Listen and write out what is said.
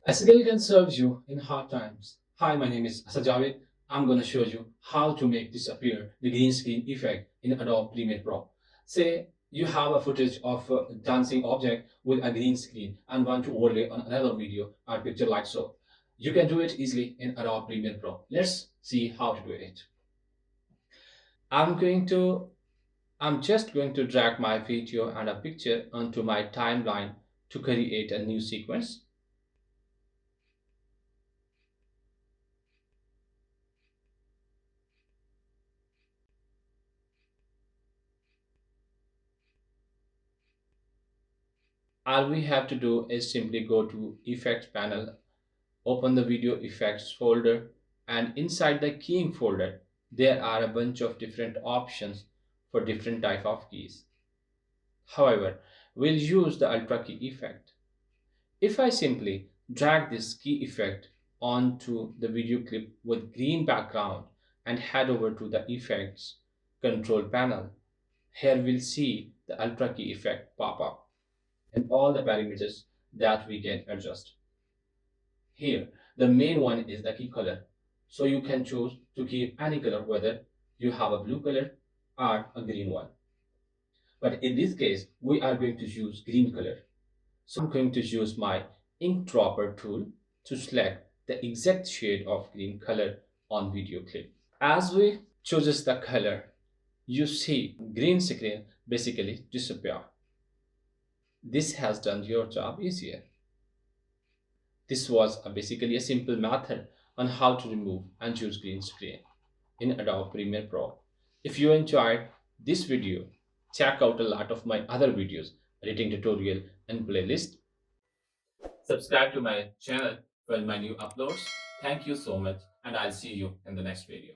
A skill can serve you in hard times. Hi, my name is Sajaved. I'm going to show you how to make disappear the green screen effect in Adobe Premiere Pro. Say you have a footage of a dancing object with a green screen and want to overlay on another video or picture like so. You can do it easily in Adobe Premiere Pro. Let's see how to do it. I'm going to I'm just going to drag my video and a picture onto my timeline to create a new sequence. All we have to do is simply go to Effects panel, open the Video Effects folder, and inside the keying folder, there are a bunch of different options for different type of keys. However, we'll use the Ultra key effect. If I simply drag this key effect onto the video clip with green background and head over to the Effects control panel, here we'll see the Ultra key effect pop up and all the parameters that we can adjust. Here, the main one is the key color. So you can choose to keep any color, whether you have a blue color or a green one. But in this case, we are going to use green color. So I'm going to use my ink dropper tool to select the exact shade of green color on video clip. As we chooses the color, you see green screen basically disappear. This has done your job easier. This was basically a simple method on how to remove and choose green screen in Adobe Premiere Pro. If you enjoyed this video, check out a lot of my other videos, editing tutorial and playlist. Subscribe to my channel for my new uploads. Thank you so much and I'll see you in the next video.